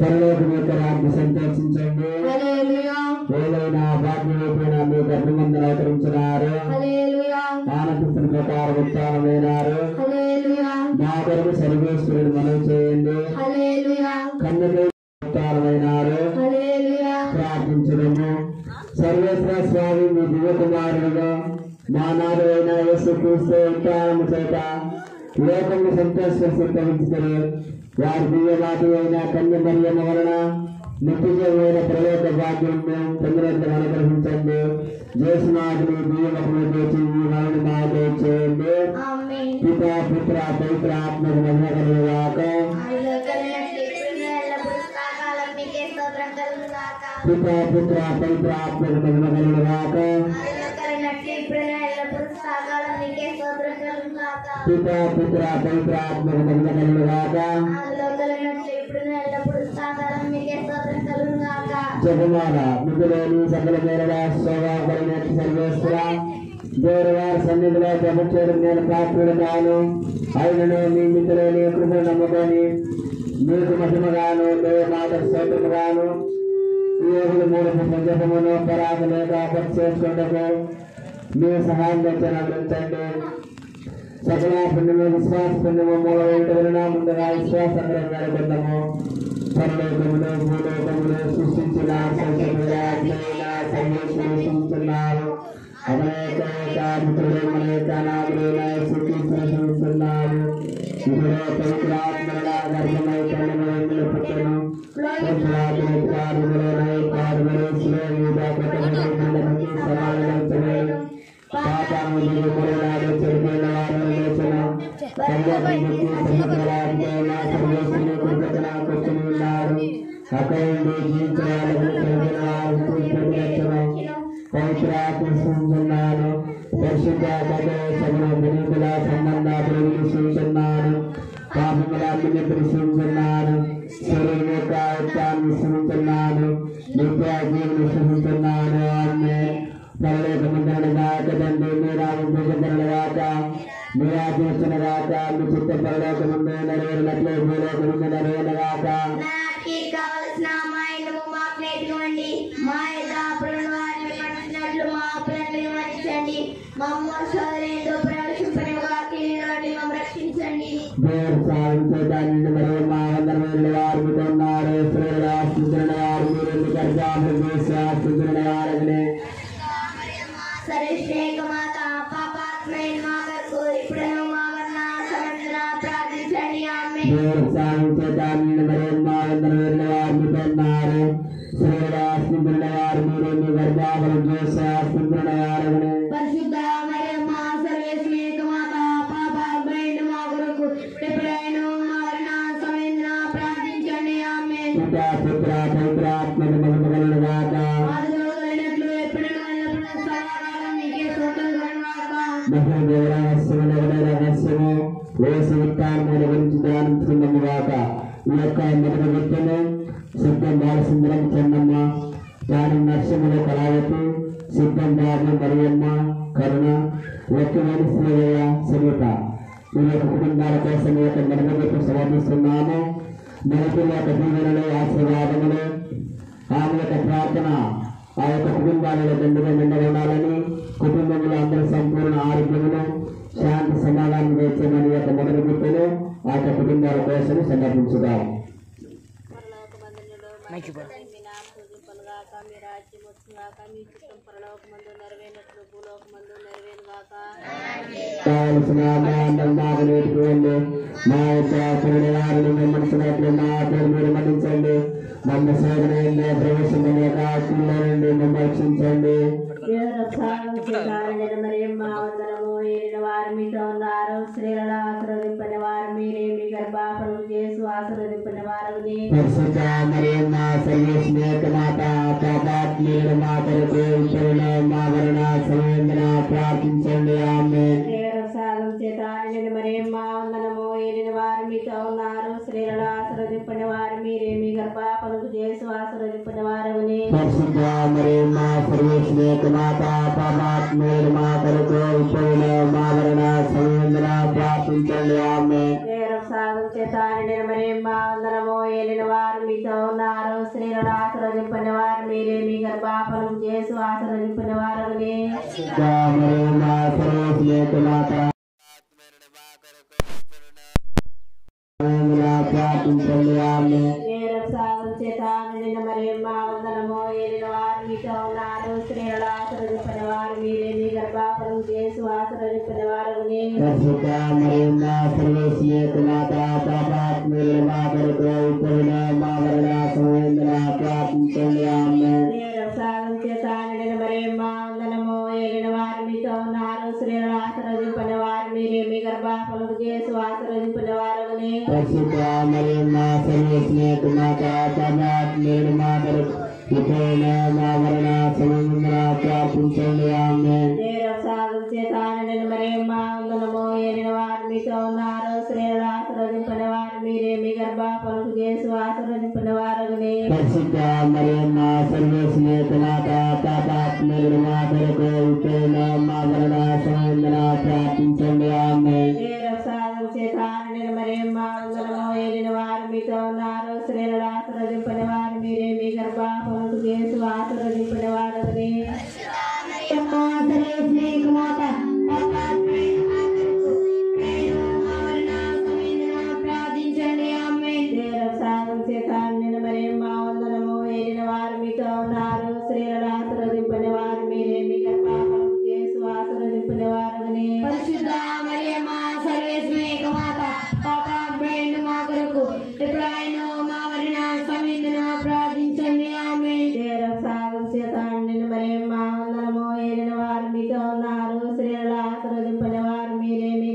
పరలోకం యొక్క రాజ్యం సంతోషించండి. ఏదైనా భాగ్యమైపోయిన మీ గర్భమందరూ అవతరించినారు. ఆనందిస్తున్న ప్రకారం ఉత్సాహమైనారు. మా కొరకు సర్వేశ్వరుడు మనవి చేయండి. కన్యకై ఉత్సాహమైనారు. ప్రార్థించడము. సర్వేశ్వర స్వామి మీ దివ్య కుమారుడుగా మా నాథుడైన యేసుక్రీస్తు ఉత్సాహము చేత లోకము సంతోషించుకొని వారి దివ్యమాత అయిన కన్య మరియమ్మ వలన నిత్యమైన ప్రలోక భాగ్యం పొందినట్లు అనుగ్రహించండి. జేసునాథుని దివ్యముఖము తెచ్చి ఈ మరణి మాతో చేయండి. పితా పుత్ర పవిత్ర ఆత్మకు మహిమ కలుగుగాక. పితా పుత్ర పవిత్ర ఆత్మకు మహిమ కలుగుగాక. పితా పుత్ర పవిత్ర ఆత్మకు మహిమ కలుగుగాక. జగమాల మిగులేని సకల మేరల శోభాపరిణ సర్వేశ్వర దేవుడి వారి సన్నిధిలో ప్రభుత్వం నేను పాత్రుడు కాను. ఆయనను మీ మిత్రులని కృపను నమ్ముకొని మీకు మహిమగాను దేవమాత స్తోత్రముగాను ఈ యోగులు మూడు జపమును పరాగ లేక చేసుకుంటకు మీ సహాయం తెచ్చి అనుగ్రహించండి. సకల పుణ్యము విశ్వాస పుణ్యము మూల వలన ముందుగా విశ్వాసంగా పొందము. పరలోకములో భూలోకములో సృష్టించిన సృష్టించున్నారు. అనేక మిత్రులు అనేక నాగులైన సృష్టిస్తున్నారు. ఇప్పుడు పవిత్రాత్మల గర్భమై తల్లిదండ్రులు పుట్టను చెడిపోయిన వారు అక్కడి పవిత్రాత్మస్తున్నాను. పరిశుద్ధ వినీతుల సంబంధాలు సూచిస్తున్నాను. పాపములన్నీ పరిశీలిస్తున్నాను. శరీరం యొక్క ఉత్సాహాన్ని సూచిస్తున్నాను. నిత్య జీవుని సూచిస్తున్నాను. ఆమె పరలోకమందరని గాక తండ్రి మీరామని గాక మీరాచిన గాక మీ చిత్త పరలోకముందు నెరవేరినట్లు భూలోకముందు నెరవేరిన గాక. వారు ఈ యొక్క మొదటి వ్యక్తిని సిద్ధం బాలసుందరం చెన్నమ్మ, దాని నర్సముల కళావతి, సిద్ధం బాబు మరియమ్మ, కరుణ, లక్ష్మణి శ్రీవయ్య, సునీత ఈ యొక్క కుటుంబాల కోసం ఈ యొక్క మొదటి వ్యక్తి సమర్పిస్తున్నాము. మనకి యొక్క దీవెనలు ఆశీర్వాదములు ఆమె యొక్క ప్రార్థన ఆ యొక్క కుటుంబాలలో దండుగా నిండగొండాలని, కుటుంబంలో అందరూ సంపూర్ణ ఆరోగ్యములు శాంతి సమాధానం తెచ్చమని యొక్క మొదటి వ్యక్తులు ఆ యొక్క కుటుంబాల కోసం సమర్పించుతారు. కావలసిన మా యొక్క మనసునట్లు మా మీరు మన్నించండి. మమ్మ శోధన ప్రవేశమనే కాకుండా నుండి మమ్మ రక్షించండి. వారు మీతో ఉన్నారు. స్త్రీలలో ఆశీర్వదింపని వారు మీరే. మీ గర్భఫలము యేసు ఆశీర్వదింపని వారు ప్రార్థించండి. ఆమె చేత మరియమ్మ వందనము. ఏలిన వారు మీతో ఉన్నారు. స్త్రీలలో ఆశీర్వదింపని వారు మీరే. మీ గర్భఫలము యేసు ఆశీర్వదింపని వారు ప్రార్థించండి. ఆమె చేతాని మా వందనము ఏలిన వారు మీతో ఉన్నారు స్త్రీలను ఆశీర్వదింపని వారు మీరే మీ గర్భఫలం చేసి ఆశీర్వదింపని వారు చేతాని మా వందనము ఏలిన వారు మీతో ఉన్నారు స్త్రీలను ఆశీర్వదింపని వారు మీరే మీ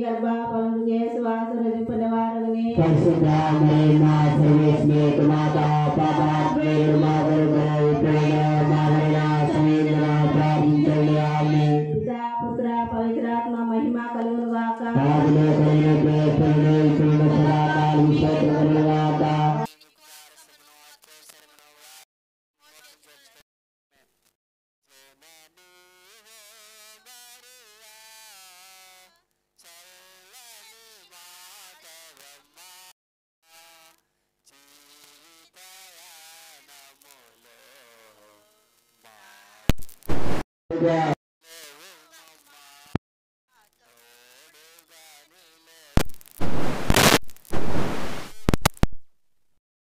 గర్భఫలం చేసి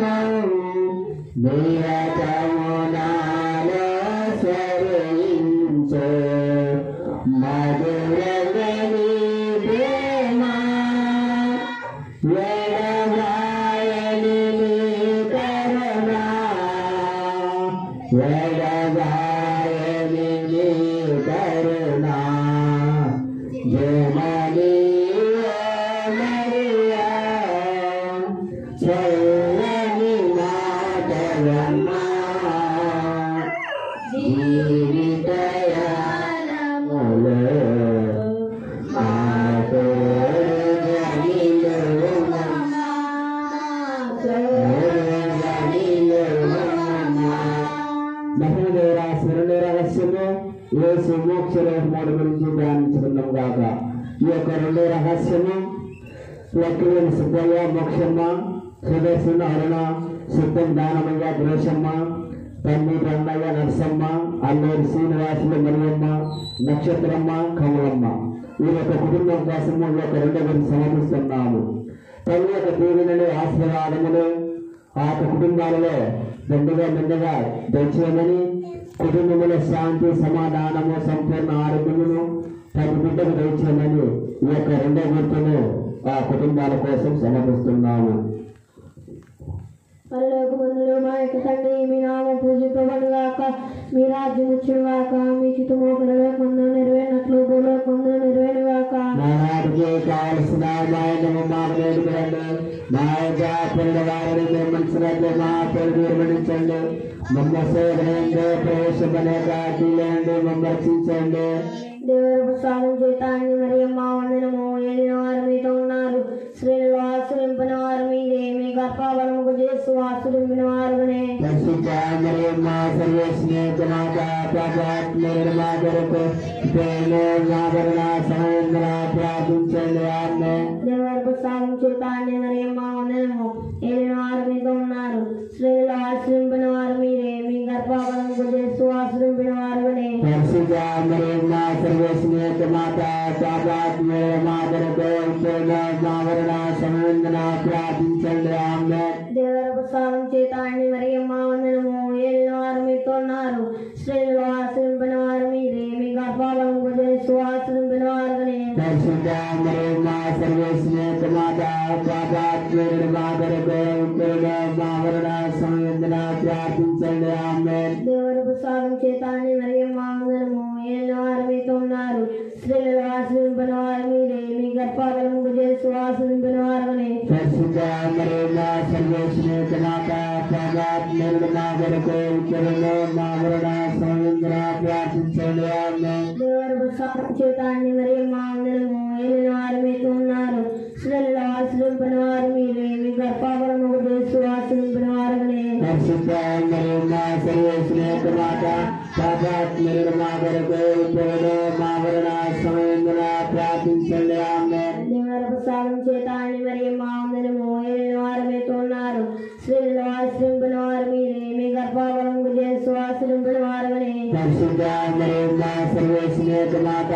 ఆశీర్వదింపని వారు నక్షత్రమ్మ కమలమ్మ ఈ యొక్క కుటుంబం కోసము ఈ యొక్క రెండో గురించి సమర్పిస్తున్నాము. తన యొక్క దీవెనలు ఆశీర్వాదములు ఆ కుటుంబాలలో మెండుగా దయచేయమని కుటుంబంలో శాంతి సమాధానము సంపూర్ణ ఆరోగ్యమును ప్రతి బిడ్డకు దయచేయమని ఈ యొక్క రెండో గుర్తును ఆ కుటుంబాల కోసం సమర్పిస్తున్నాము. పరలోకమందున మా యొక్క తండ్రి మీ నామం పూజింపబడుగాక, మీ రాజ్యం వచ్చుగాక, మీ చిత్తము పరలోకమందు నెరవేరినట్లు భూలోకమందు నెరవేరుగాక. నానాటికి కావలసిన మాయనము మాకు నేర్పండి, మా యొక్క వారిని నిర్మించినట్లు మా పేరు నిర్మించండి, మమ్మ శోధనంలో ప్రవేశపడే కాకిలేండి, మమ్మ రక్షించండి. దేవుని ప్రసాదం చేత అన్ని మరియమ్మ వందనము. ఏలిన వారు మీతో ఉన్నారు, స్త్రీలలో ఆశ్రయింపిన వారు మీరే, మీ గర్భఫలముకు చేస్తూ ఆశ్రయింపిన వారునే. పరిశుద్ధ మరియమ్మ సర్వస్నేహిత మాత పాపాత్మరుడు మా కొరకు ఇప్పుడును మా మరణ సమయంలో ప్రార్థించండి. ఆమేన్. దేవుని ప్రసాదం చేత అన్ని మరియమ్మ వందనము. ఏలిన వారు మీతో ఉన్నారు, స్త్రీలలో ఆశ్రయింపిన వారు మీరే, మీ గర్భఫలముకు చేస్తూ ఆశ్రయింపిన వారునే. పరిశుద్ధ మరియమ్మ సర్వస్నేహిత మాత పాపాత్మరుడు మా కొరకు ఇప్పుడును మా మరణ సమయంలో ప్రార్థించండి. ఆమేన్. దేవుని ప్రసాదం చేత అన్ని మరియమ్మ వందనము. ఏలిన వారు మీతో ఉన్నారు, స్త్రీలలో ఆశ్రయింపిన వారు మీరే, మీ గర్భఫలముకు చేస్తూ ఆశ్రయింపిన వారునే. పరిశుద్ధ మరియమ్మ సర్వస్నేహిత మాత పాపాత్మరుడు మా కొరకు ఇప్పుడును మా మరణ సమయంలో ప్రార్థించండి. ఆమేన్. దేవుని ప్రసాదం చేత అన్ని మరియమ్మ వందనము. ఏలిన వారు మీతో ఉన్నారు, స్త్రీలలో ఆశ్రయింపిన వారు మీరే, మీ గర్భఫలముకు చేస్తూ ఆశ్రయింపిన వారునే. పరిశుద్ధ మరియమ్మ సర్వస్నేహిత మాత పాపాత్మరుడు మా కొరకు ఇప్పుడును మా మరణ సమయంలో ప్రార్థించండి. ఆమేన్. దేవుని ప్రసాదం చేత అన్ని మరియమ్మ వందనము. ఏలిన వారు మీతో ఉన్నారు, స్త్రీలలో ఆశ్రయింపిన వారు మీరే, మీ గర్భఫలముకు చేస్తూ ఆశ్రయింపిన వారునే. పరిశుద్ధ మరియమ్మ సర్వస్నేహిత మాత పాపాత్మరుడు మా కొరకు ఇప్పుడును మా మరణ సమయంలో ప్రార్థించండి. ఆమేన్. దేవుని ప్రసాదం చేత అన్ని మరియమ్మ వందనము. ఏలిన వారు మీతో ఉన్నారు, స్త్రీలలో ఆశ్రయింపిన వారు మీరే, మీ గర్భఫలముకు చేస్తూ ఆశ్రయింపిన వారునే. పరిశుద్ధ మరియమ్మ సర్వస్నేహిత మాత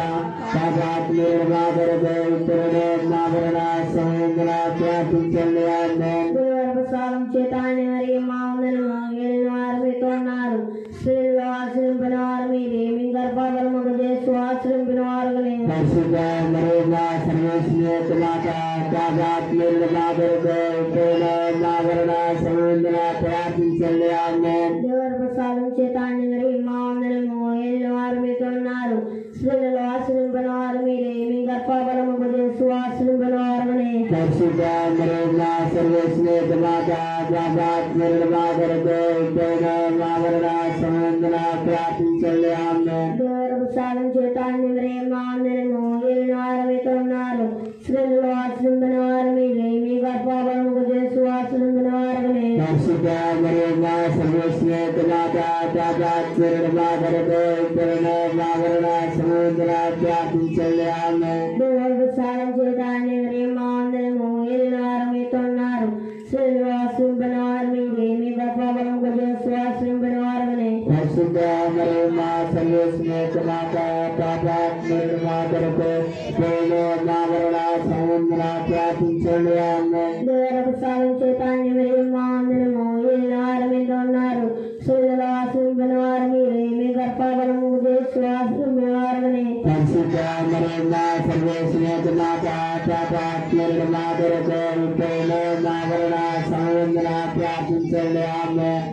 పాపాత్మరుడు మా కొరకు ఇప్పుడును మా మరణ సమయంలో ప్రార్థించండి. ఆమేన్. దేవుని ప్రసాదం చేత అన్ని మరియమ్మ వందనము. ఏలిన వారు మీతో ఉన్నారు, స్త్రీలలో ఆశ్రయింపిన వారు మీరే, మీ గర్భఫలముకు చేస్తూ ఆశ్రయింపిన వారునే. పరిశుద్ధ మరియమ్మ సర్వస్నేహిత మాత పాపాత్మరుడు మా కొరకు ఇప్పుడును మా మరణ సమయంలో ప్రార్థించండి. ఆమేన్. దేవుని ప్రసాదం చేత అన్ని మరియమ్మ వందనము. ఏలిన వారు మీతో ఉన్నారు, స్త్రీలలో ఆశ్రయింపిన వారు మీరే, మీ గర్భఫలముకు చేస్తూ ఆశ్రయింపిన వారునే. పరిశుద్ధ మరియమ్మ సర్వస్నేహిత మాత పాపాత్మరుడు మా కొరకు ఇప్పుడును మా మరణ సమయంలో ప్రార్థించండి. ఆమేన్. దేవుని ప్రసాదం చేత అన్ని మరియమ్మ వందనము. ఏలిన వారు మీతో ఉన్నారు, స్త్రీలలో ఆశ్రయింపిన వారు మీరే, మీ గర్భఫలముకు చేస్తూ ఆశ్రయింపిన వారునే. పరిశుద్ధ మరియమ్మ సర్వస్నేహిత మాత పాపాత్మరుడు మా కొరకు ఇప్పుడును మా మరణ సమయంలో ప్రార్థించండి. ఆమేన్. దేవుని ప్రసాదం చేత అన్ని మరియమ్మ వందనము. ఏలిన వారు మీతో ఉన్నారు, స్త్రీలలో ఆశ్రయింపిన వారు మీరే, మీ గర్భఫలముకు చేస్తూ ఆశ్రయింపిన వారునే. పరిశుద్ధ మరియమ్మ సర్వస్నేహిత మాత పాపాత్మరుడు మా కొరకు ఇప్పుడును మా మరణ సమయంలో ప్రార్థించండి. ఆమేన్. దేవుని ప్రసాదం చేత అన్ని మరియమ్మ వందనము. ఏలిన వారు మీతో ఉన్నారు, స్త్రీలలో ఆశ్రయింపిన వారు మీరే, మీ గర్భఫలముకు చేస్తూ ఆశ్రయింపిన వారునే. పరిశుద్ధ మరియమ్మ సర్వస్నేహిత మాత పాపాత్మరుడు మా కొరకు ఇప్పుడును మా మరణ సమయంలో ప్రార్థించండి. ఆమేన్.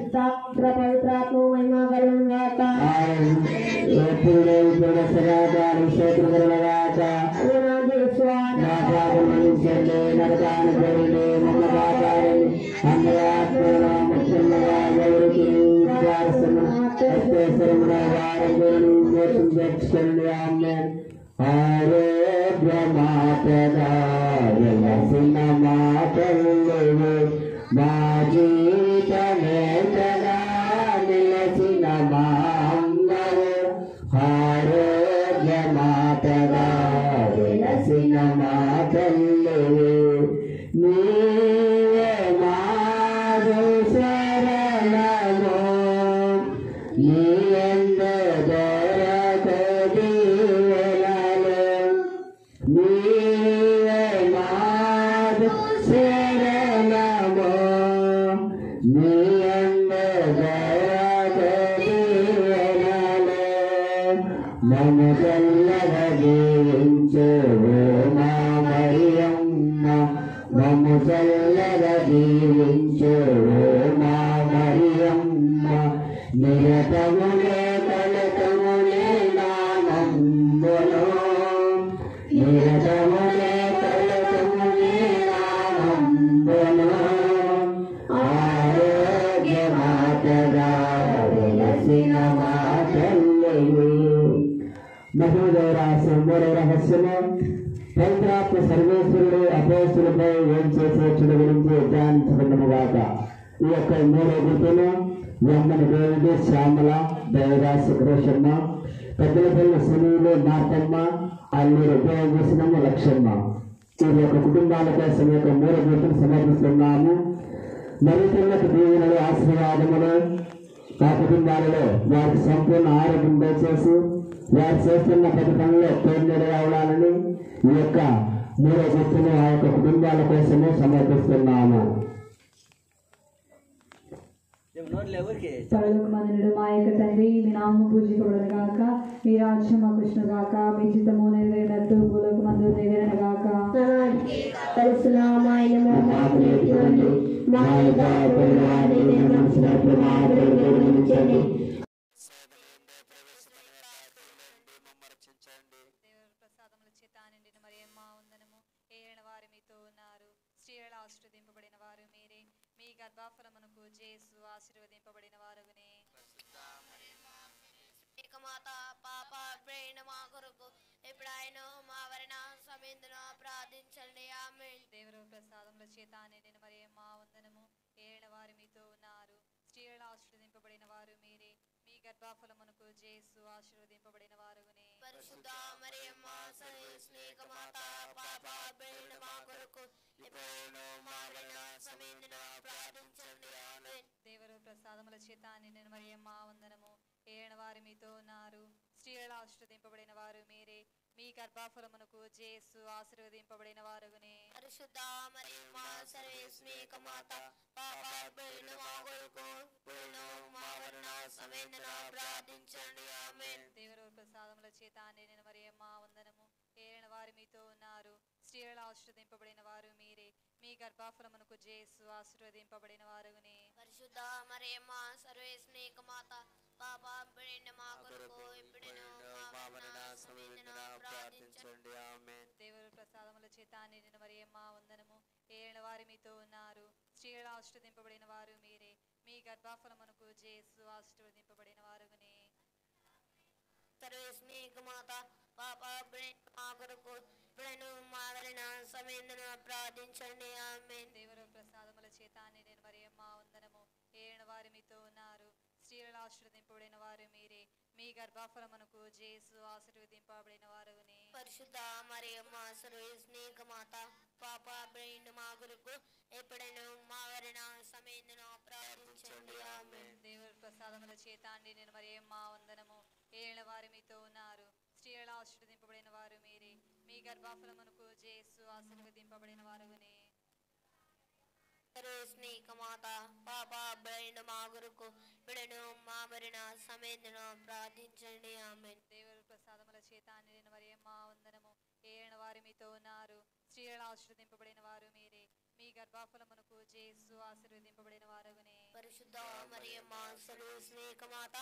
పవిత్రాత్మ మహిమ కలుగును గాక. ఎప్పుడు ఇప్పుడు సదాకాలం క్షేత్రగాక నా పాపములు క్షమించండి, నరకాన్ని పోయండి, మమ్మ కాపాడండి, అందరి ఆత్మలను ముఖ్యంగా ఎవరికి అత్యవసరమున వారందరూ మోసం తెచ్చుకోండి. ఆమేన్. ఆరోగ్య మాతగా వెలసిన మాతలు మా జీవితమేతగా నిలచిన మా అమ్మలు. ఆరోగ్య మాతగా వెలసిన మాతలు నీవే మారు శరణము. నీ ఎందు దొరకది వెలలు. నీవే మారు శరణము. నీ ఎందు దొరకది వెలలు. మము చల్లగా జీవించు ఓ మా మరియమ్మ. మము చల్లగా జీవించు ఓ మా మరియమ్మ. నిరతములే కలతములే నామములో. నిరతములే కలతములే నామములో. ఆరోగ్య మాతగా వెలసిన మా తల్లి. మహోదయరాశి మూడవ రహస్యము పవిత్రాత్మ సర్వేశ్వరుడు అపోస్తులపై ఏం చేసే చెడు గురించి ధ్యానించబడినగాక. ఈ యొక్క మూడవ గుర్తును వెమ్మని దేవుడి శ్యామల దేవదాసి క్రోషమ్మ పెద్దలపల్లి సునీలు మార్తమ్మ అల్లూరు ఉపయోగించినమ్మ లక్ష్యమ్మ ఈ యొక్క కుటుంబాల కోసం యొక్క మూడు గుర్తులు సమర్పిస్తున్నాము. మరికొన్నటి దీవెనలు ఆశీర్వాదములు ఆ కుటుంబాలలో వారికి సంపూర్ణ ఆరోగ్యం దయచేసి వారు చేస్తున్న ప్రతి పనుల్లో తోడునీడ రావాలని ఈ యొక్క మూడో గుర్తును ఆ యొక్క కుటుంబాల కోసము సమర్పిస్తున్నాము. పరలోకమందుడు మా యొక్క తండ్రి, మీ నామము పూజింపబడుగాక, మీ రాజ్యం మాకు గాక, మీ చిత్తము నెరవేరినట్టు భూలోకమందు నెరవేరుగాక. ఆశీర్వదింపబడిన వారు మీరే, మీ గర్భఫలమునకు జేసు ఆశీర్వదింపబడిన వారునే. మాత పాప ప్రేణ మా కొరకు ఎప్పుడైనా మా వరణ సమయంలో ప్రార్థించండి. ఆమేన్. దేవుని ప్రసాదముల చేత నిండిన మరియమ్మ వందనము. ఏలిన వారు మీతో ఉన్నారు, స్త్రీలలో ఆశీర్వదింపబడిన వారు మీరే, మీ గర్భఫలమునకు జేసు ఆశీర్వదింపబడిన వారునే. పరిశుద్ధ మరియమ్మ స్నేహ మాత పాప ప్రేణ మా కొరకు ఎప్పుడైనా మా వరణ సమయంలో ప్రార్థించండి. ఆమేన్. దేవుని ప్రసాదముల చేత నిండిన మరియమ్మ వందనము. ఏలిన వారు మీతో ఉన్నారు, స్త్రీలలో ఆశీర్వదింపబడిన వారు మీరే, మీ గర్భఫలమునకు జేసు ఆశీర్వదింపబడిన వారునే. పరిశుద్ధ మరియమ్మ స్నేహ మాత పాప ప్రేణ మా కొరకు ఎప్పుడైనా మా వరణ సమయంలో ప్రార్థించండి. ఆమేన్. దేవుని ప్రసాదముల చేత నిండిన మరియమ్మ వందనము. ఏలిన వారు మీతో ఉన్నారు, స్త్రీలలో ఆశీర్వదింపబడిన వారు మీరే, మీ గర్భఫలమునకు జేసు ఆశీర్వదింపబడిన వారునే. పరిశుద్ధ మరియమ్మ స్నేహ మాత పాప ప్రేణ మా కొరకు ఎప్పుడైనా మా మరణ సమయంలో ప్రార్థించండి. ఆమేన్. దేవుని ప్రసాదముల చేత నిండిన మరియమ్మ వందనము. ఏలిన వారు మీతో ఉన్నారు, స్త్రీలలో ఆశీర్వదింపబడిన వారు మీరే, మీ గర్భఫలమునకు జేసు ఆశీర్వదింపబడిన వారునే. స్నేహ మాత పాప ప్రేణ మా కొరకు ఎప్పుడైనా మా మరణ సమయంలో ప్రార్థించండి. ఆమేన్. దేవుని ప్రసాదముల చేత నిండిన మరియమ్మ వందనము. ఏలిన వారు మీతో ఉన్నారు, స్త్రీలలో ఆశీర్వదింపబడిన వారు మీరే, మీ గర్భఫలమునకు జేసు ఆశీర్వదింపబడిన వారునే. పరిశుద్ధ మరియమ్మ స్నేహ మాత పాప ప్రేణ మా కొరకు ఎప్పుడైనా మా మరణ సమయంలో ప్రార్థించండి. ఆమేన్. దేవుని ప్రసాదముల చేత నిండిన మరియమ్మ వందనము. ఏలిన వారు మీతో ఉన్నారు, స్త్రీలలో ఆశీర్వదింపబడిన వారు మీరే, మీ గర్భఫలమునకు జేసు ఆశీర్వదింపబడిన వారునే. స్నేహ మాత పాప ప్రేణ మా కొరకు ఎప్పుడైనా మా మరణ సమయంలో ప్రార్థించండి. ఆమేన్. దేవుని ప్రసాదముల చేత నిండిన మరియమ్మ వందనము. ఏలిన వారు మీతో ఉన్నారు, స్త్రీలలో ఆశీర్వదింపబడిన వారు మీరే, మీ గర్భఫలమునకు జేసు ఆశీర్వదింపబడిన వారునే. పరిశుద్ధ మరియమ్మ స్నేహ మాత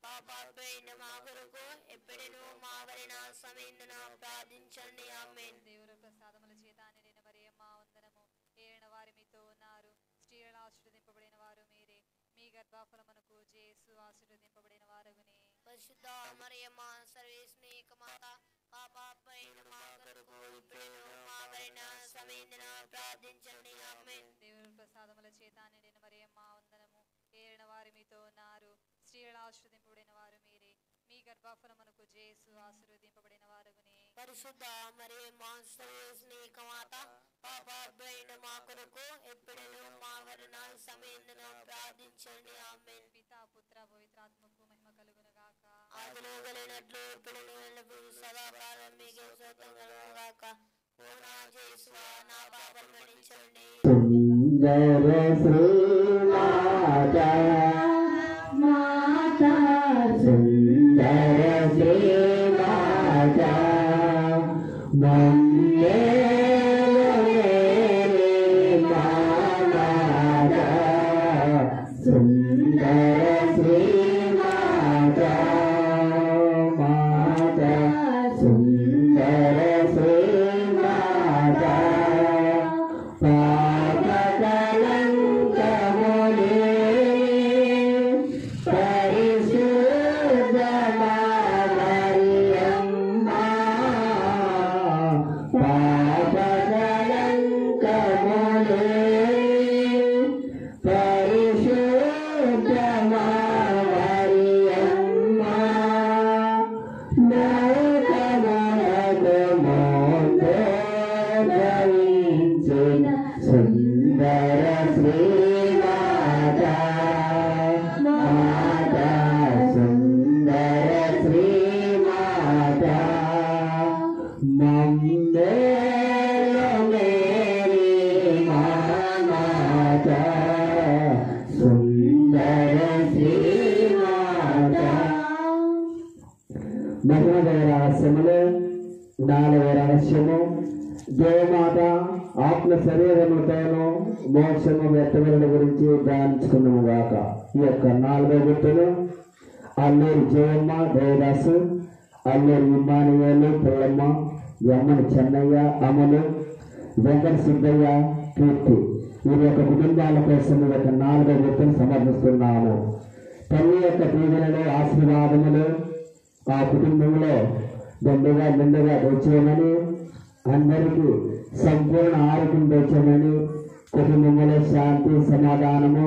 పాప ప్రేణ మా కొరకు ఎప్పుడైనా మా మరణ సమయంలో ప్రార్థించండి. ఆమేన్. దేవుని ప్రసాదముల చేత నిండిన మరియమ్మ వందనము. ఏలిన వారు మీతో ఉన్నారు, స్త్రీలలో ఆశీర్వదింపబడిన వారు మీరే, మీ గర్భఫలమునకు జేసు ఆశీర్వదింపబడిన వారునే. పరిశుద్ధ మరియమ్మ స్నేహ మాత పాప ప్రేణ మా కొరకు ఎప్పుడైనా మా మరణ సమయంలో ప్రార్థించండి. ఆమేన్. దేవుని ప్రసాదముల చేత నిండిన మరియమ్మ వందనము. ఏలిన వారు మీతో ఉన్నారు, స్త్రీలలో ఆశీర్వదింపబడిన వారు మీరే, మీ గర్భఫలమునకు జేసు ఆశీర్వదింపబడిన వారునే. పరిశుద్ధ మరియమ్మ స్నేహ మాత పాప ప్రేణ మా కొరకు ఎప్పుడైనా మా మరణ సమయంలో ప్రార్థించండి. ఆమేన్. పితా పుత్ర పవిత్రాత్మకు మహిమ కలుగును గాక. ఆదిలో కలిగినట్లు ఇప్పుడు సదాకాలం మీకు స్తోత్రం కలుగును గాక. ఓ నా యేసువా, నా పాపం మన్నించండి. సుందర శ్రీమాత మాతా సుందర శ్రీమాత సుందర శ్రీమాత మాత సుందర శ్రీమాత పాపకలంకములే పరిశుద్ధ మరియమ్మ మొదటి రహస్యములు 4వ రహస్యము దేవమాత ఆత్మ శరీరములతోనూ మోక్షము వ్యక్తమైన గురించి ధ్యానించుకున్నాము గాక. ఈ యొక్క 4వ గుర్తులు అల్లూరి జయమ్మ దేవదాసు, అల్లూరి ఇమ్మానుయేలు పుల్లమ్మ, యమ్మని చెన్నయ్య, అమలు, వెంకట సుబ్బయ్య, కీర్తి వీరి యొక్క కుటుంబాల కోసం ఈ యొక్క 4వ గుర్తులు సమర్పిస్తున్నాము. తల్లి యొక్క దీవెనలు ఆశీర్వాదములు ఆ కుటుంబంలో దండుగా నిండుగా దయచేయమని, అందరికీ సంపూర్ణ ఆరోగ్యం దయచేయమని, కుటుంబంలో శాంతి సమాధానము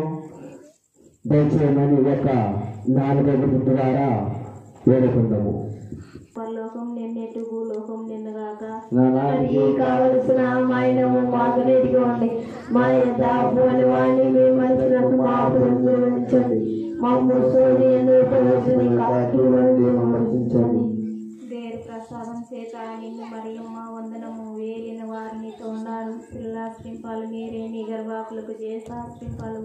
దయచేయమని ఈ యొక్క 4వ గుర్తు ద్వారా వేడుకుందాము. పరలోకం నిన్నెట్టు భూలోకం నిన్నగాక నానాటికి కావలసిన మైనము మాకు నేర్చుకోండి. మా యొక్క అప్పుని వాడిని మీ మనసులకు మాపుంచండి. మమ్ము సూర్యుని విమర్శించండి. దేర్ ప్రసాదం చేత నిన్ను మరియమ్మ వందనము. వేలిన వారినితో ఉన్నారు పిల్లాశ్రింపాలు మీరే నీ గర్భాకులకు చేసాశ్రింపాలు.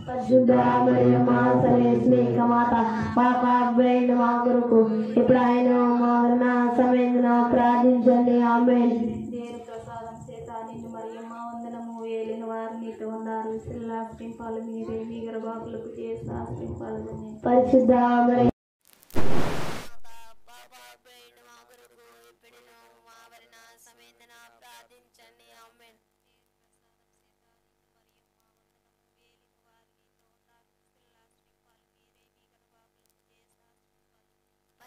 పరిశుద్ధ మరియమ్మ సర్వేశ్వరీక మాత పాపాత్ములైన మా కొరకు ఇప్పుడు ఆయన మరణ సమయంలో ప్రార్థించండి. ఆమేన్. దేర్ ప్రసాదం చేత నిన్ను మరియమ్మ వందనము. వేలిన వారినితో ఉన్నారు పిల్లాశ్రింపాలు మీరే నీ గర్భాకులకు చేసాశ్రింపాలు. పరిశుద్ధ మరియమ్మ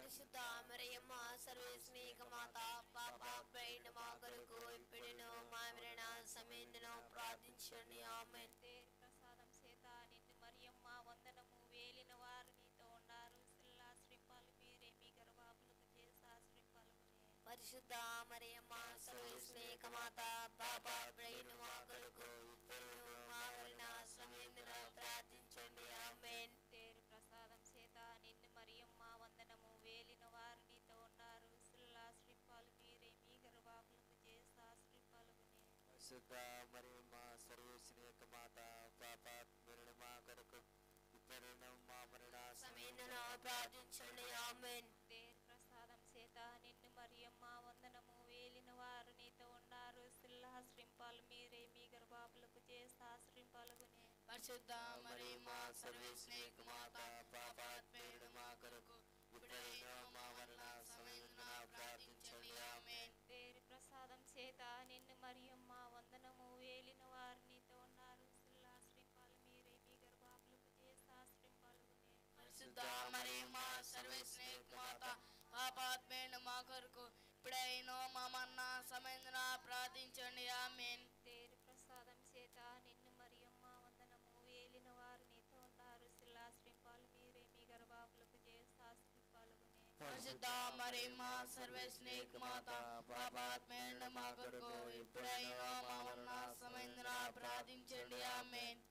పరిశుద్ధ మరియమ్మ సర్వేశ్వరీక మాత పాపాత్ములైన మా కొరకు ఇప్పుడును మా మరణ సమయంలో ప్రార్థించండి. ఆమేన్. ప్రసాదం చేత నిన్ను మరియమ్మ వందనము. వేలిన వారు నీతో ఉన్నారు పిల్లాశ్రింపాలు మీరే మీ గర్భాకులకు చేసాశ్రింపాలు. పరిశుద్ధ మరియమ్మ సర్వేశ్వరీక మాత పాపాత్ములైన మా కొరకు ఇప్పుడును మా మరణ సమయంలో ప్రార్థించండి. ఆమేన్. ప్రసాదం చేత నిన్ను మరియమ్మ వందనము. వేలిన వారు నీతో ఉన్నారు పిల్లాశ్రింపాలు మీరే మీ గర్భాకులకు చేసాశ్రింపాలు. పరిశుద్ధ మరియమ్మ సర్వేశ్వరీక మాత పాపాత్ములైన మా కొరకు ఇప్పుడును మా మరణ సమయంలో ప్రార్థించండి. ఆమేన్. ప్రసాదం చేత నిన్ను మరియమ్మ వందనము. వేలిన వారు నీతో ఉన్నారు పిల్లాశ్రింపాలు మీరే మీ గర్భాకులకు చేసాశ్రింపాలు. పరిశుద్ధ మరియమ్మ సర్వేశ్వరీక మాత పాపాత్ములైన మా కొరకు ఇప్పుడును మా మరణ సమయంలో ప్రార్థించండి. ఆమేన్. ప్రసాదం చేత నిన్ను మరియమ్మ వందనము. వేలిన వారు నీతో ఉన్నారు పిల్లాశ్రింపాలు మీరే మీ గర్భాకులకు చేసాశ్రింపాలు. పరిశుద్ధ మరియమ్మ సర్వేశ్వరీక మాత పాపాత్ములైన మా కొరకు ఇప్పుడైనా మా మరణ సమయంలో ప్రార్థించండి. ఆమేన్. ప్రసాదం చేత నిన్ను మరియమ్మ వందనము. వేలిన వారు నీతో ఉన్నారు పిల్లాశ్రింపాలు మీరే మీ గర్భాకులకు చేసాశ్రింపాలు. పరిశుద్ధ మరియమ్మ సర్వేశ్వరీక మాత పాపాత్ములైన మా కొరకు ఇప్పుడైనా మా మరణ సమయంలో ప్రార్థించండి. ఆమేన్.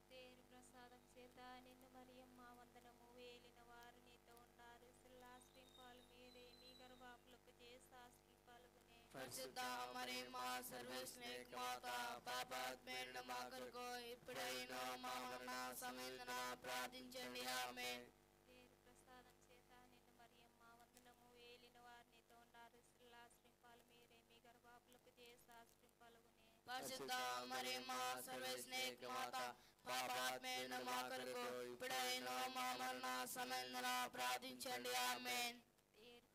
ప్రసాదం చేత నిన్ను మరియమ్మ వందనము. వేలిన వారు నీతో ఉన్నారు పిల్లాశ్రింపాలు మీరే మీ గర్భాకులకు చేసాశ్రింపాలు. పరిశుద్ధ మరియమ్మ సర్వేశ్వరీక మాత పాపాత్ములైన మా కొరకు ఇప్పుడైనా మా మరణ సమయంలో ప్రార్థించండి. ఆమేన్. ప్రసాదం చేత నిన్ను మరియమ్మ వందనము. వేలిన వారు నీతో ఉన్నారు పిల్లాశ్రింపాలు మీరే మీ గర్భాకులకు చేసాశ్రింపాలు. పరిశుద్ధ మరియమ్మ సర్వేశ్వరీక మాత పాపాత్ములైన మా కొరకు ఇప్పుడైనా మా మరణ సమయంలో ప్రార్థించండి. ఆమేన్.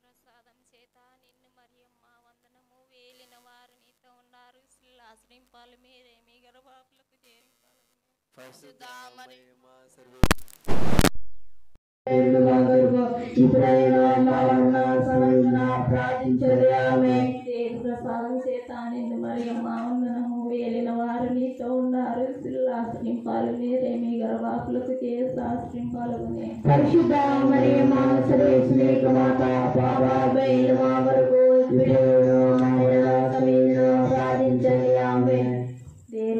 ప్రసాదం చేత నిన్ను మరియమ్మ వందనము. వేలిన వారు నీతో ఉన్నారు పిల్లాశ్రింపాలు మీరే మీ గర్భాకులకు చేసాలు. పరిశుద్ధ మరియమ్మ ఇప్పుడైనా మా మరణ సమయంలో ప్రార్థించండి. ఆమేన్. ప్రసాదం చేత నిన్ను మరియమ్మ వందనము. వేలిన వారు నీతో ఉన్నారు పిల్లాశ్రింపాలు మీరే మీ గర్భాకులకు చేసాశ్రింపాలు. పరిశుద్ధ మరియమ్మ సర్వేశ్వరీక మాత పాపాత్ములైన మా కొరకు ఇప్పుడైనా మా మరణ సమయంలో ప్రార్థించండి. ఆమేన్.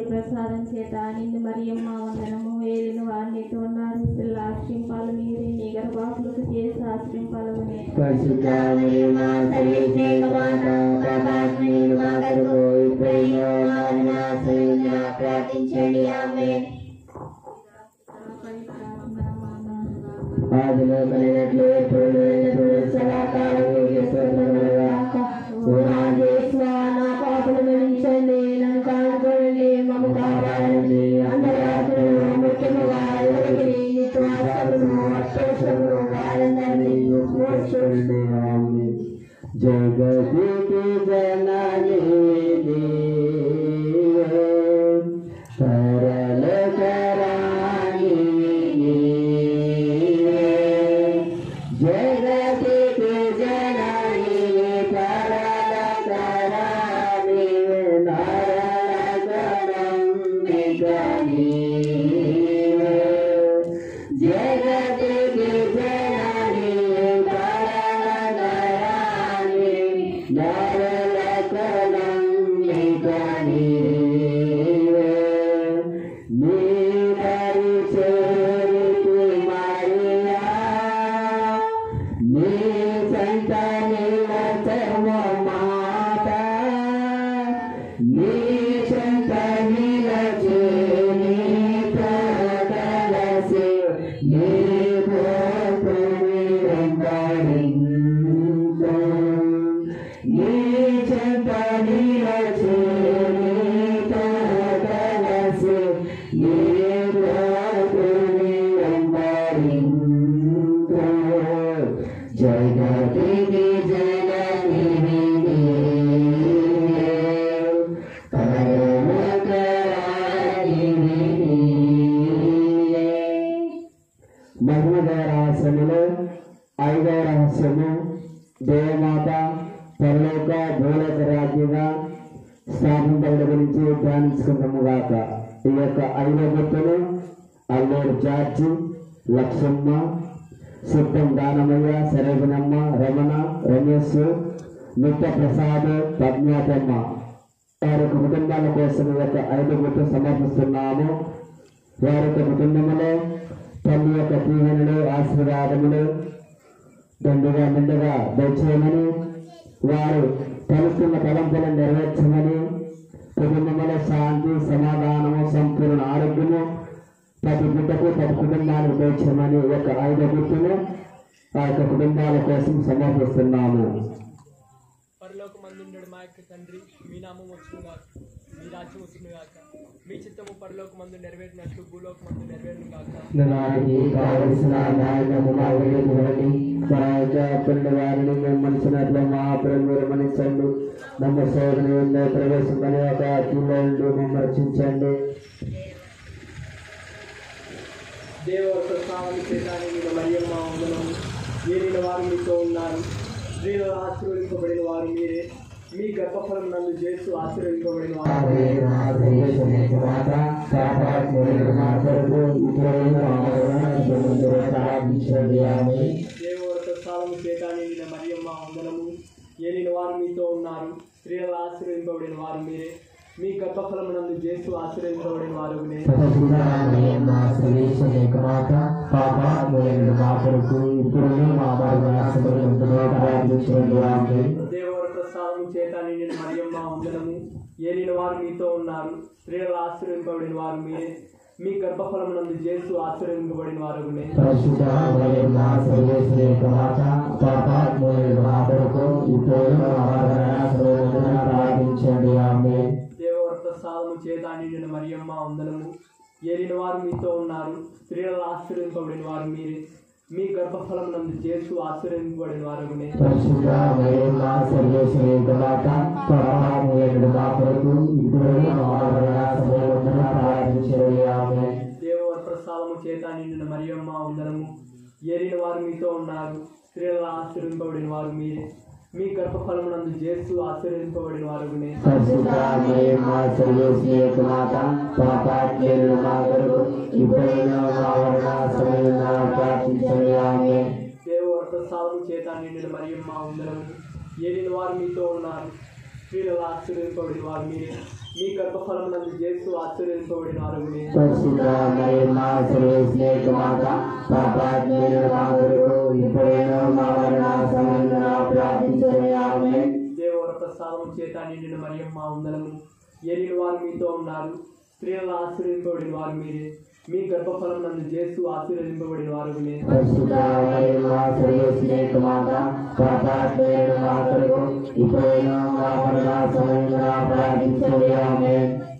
ప్రసాదం చేత నిన్ను మరియమ్మ వందనము. వేలిన వారు నీతో ఉన్నారు పిల్లాశ్రింపాలు మీరే మీ గర్భాకులకు చేసాశ్రింపాలు. పరిశుద్ధ మరియమ్మ సర్వేశ్వరీక మాత పాపాత్ములైన మా కొరకు ఇప్పుడైనా మా మరణ సమయంలో ప్రార్థించండి. ఆమేన్. ఆదిలో కలిగినట్లు ఎప్పుడు సదాకాలం సంతోషంలో వారందరినీ మోక్షించండి. ఆమేన్. జగతికి జననీ నీవే, పరలోకరాణి నీవే. జగతికి జననీ పరలోకరాణి నరకరంబిక నీవే. జగతికి జననీ పరలోకరాణి నరకరంబిక నీవే. నీ పరిచేరికి మరియా, నీ సంతానిల చర్మ మాత, నీ సంతానిల చేని ప్రకలసి నీ భూమి వెంబడించు. నీ సంతానిల చేని ప్రకలసి నీ భూమి వెంబడించు. జగతికి జననీ నీవే, పరలోకరాణి నీవే. మహిమగల రహస్యములో 5వ రహస్యము, దేవమాత పరలోక భూలోక రాజ్యంగా స్థాపించబడి గురించి ధ్యానించుకుంటాము గాక. ఈ యొక్క 5వ గుర్తులు అల్లూరు జార్జి, లక్ష్మమ్మ, సిద్ధం దానమయ్య, సరేబనమ్మ, రమణ, రమేష్, నిత్య ప్రసాద్, పద్మాతమ్మ వారి యొక్క కుటుంబాల కోసం ఈ యొక్క 5 గుర్తులు సమర్పిస్తున్నాము. వారి యొక్క కుటుంబంలో తల్లి యొక్క దీవెనలు ఆశీర్వాదములు దండుగా నిండుగా దయచేయమని, వారు తలుస్తున్న తలంపులను నెరవేర్చమని, కుటుంబంలో శాంతి సమాధానము సంపూర్ణ ఆరోగ్యము ప్రతి బిడ్డకు ప్రతి కుటుంబానికి దయచేయమని ఈ యొక్క 5 గుర్తులు ఆ యొక్క కుటుంబాల కోసం సమర్పిస్తున్నాము. పరలోకమందుండెడు మా యొక్క తండ్రి, మీ నామం వచ్చునుగాక, మీ రాజ్యం వచ్చునుగాక, మీ చిత్తము పరలోకమందు నెరవేరినట్లు భూలోకమందు నెరవేరునుగాక. నాటికి కావలసిన న్యాయము మాకు ఇవ్వండి. మా యొక్క అప్పుల వారిని మేము మనిషినట్లు మా ప్రభువును మన్నించండి. నమ్మ సోదరుని ఉండే ప్రవేశింపని ఒక అగ్నిలో ఉండి మమ్మల్ని రక్షించండి. దేవత స్నానం చేయడానికి నేను మరియమ్మ వందనం. ఏలిన వారు మీతో ఉన్నారు, స్త్రీలలో ఆశీర్వదింపబడిన వారు మీరే, మీ గర్భఫలం నందు చేస్తూ ఆశీర్వదింపబడిన వారు. దేవత స్నానం చేయడానికి నేను మరియమ్మ వందనము. ఏలిన వారు మీతో ఉన్నారు, స్త్రీలలో ఆశీర్వదింపబడిన వారు మీరే, మీ గర్భఫలం నందు చేస్తూ ఆశీర్వదింపబడిన వారు. దేవర ప్రసాదం చేతాన్ని నేను మరియమ్మ వందనము. ఏలిన వారు మీతో ఉన్నారు, స్త్రీలలో ఆశీర్వదింపబడిన వారు మీరే, మీ గర్భఫలం నందు చేస్తూ ఆశీర్వదింపబడిన వారు. దేవర ప్రసాదము చేతాన్ని నేను మరియమ్మ వందనము. ఏలిన వారు మీతో ఉన్నారు, స్త్రీలలో ఆశీర్వదింపబడిన వారు మీరే, మీ గర్భఫలం నందు చేస్తూ ఆశీర్వదింపబడిన వారు. దేవర ప్రసాదము చేతాన్ని నేను మరియమ్మ వందనము. ఏలిన వారు మీతో ఉన్నారు, స్త్రీలలో ఆశీర్వదింపబడిన వారు మీరే, మీ గర్భఫలం నందు చేస్తూ ఆశీర్వదింపబడిన వారు. దేవర ప్రసాదం చేతాన్ని నేను మరియమ్మ వందనము. ఏలిన వారు మీతో ఉన్నారు, స్త్రీలలో ఆశీర్వదింపబడిన వారు మీరే, మీ గర్భఫలం నందు చేస్తూ ఆశీర్వదింపబడిన వారు. దేవర ప్రసాదం చేతాన్ని నేను మరియమ్మ వందనము. ఏలిన వారు మీతో ఉన్నారు, స్త్రీలలో ఆశీర్వదింపబడిన వారు మీరే, మీ గర్భఫలం నందు చేస్తూ ఆశీర్వదింపబడిన వారు.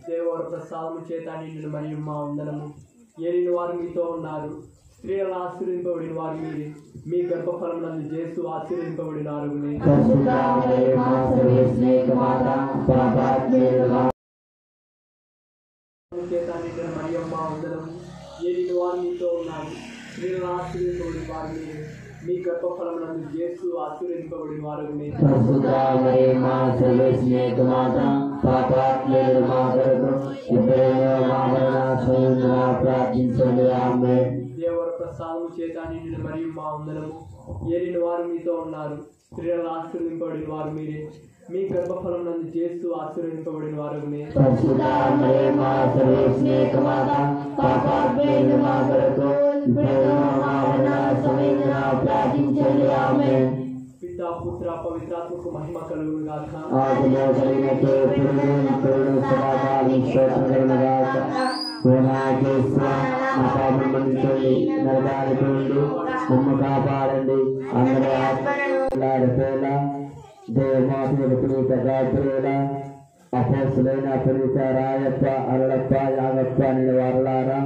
దేవర ప్రసాదము చేతాన్ని నేను మరియమ్మ వందనము. ఏలిన వారు మీతో ఉన్నారు, స్త్రీలను ఆశీర్వదింపబడిన వారు మీరే, మీ గర్భఫలం నందు చేస్తూ ఆశీర్వదింపబడిన వారునే. చేతానిండిన మరియమ్మ వందనము. ఏలిన వారు మీతో ఉన్నారు, స్త్రీలను ఆశీర్వదింపబడిన వారు మీరే, మీ గర్భఫలం నందు చేస్తూ ఆశీర్వదింపబడిన వారునే. దేవర ప్రసాదము చేత నిండిన మరియమ్మ వందనము. ఏలిన వారు మీతో ఉన్నారు, స్త్రీలను ఆశీర్వదింపబడిన వారు మీరే, మీ గర్భఫలం నందు చేస్తూ ఆశీర్వదింపబడిన వారునే. పితా పుత్ర పవిత్రాత్మకు మహిమ కలుగును గాక. కాపాడండి అందరూ దేవమాత పునీత గాయత్రుల అపోసులైన పునీత రాయప్ప అరుళప్ప యాగప్ప అనే వారులారా,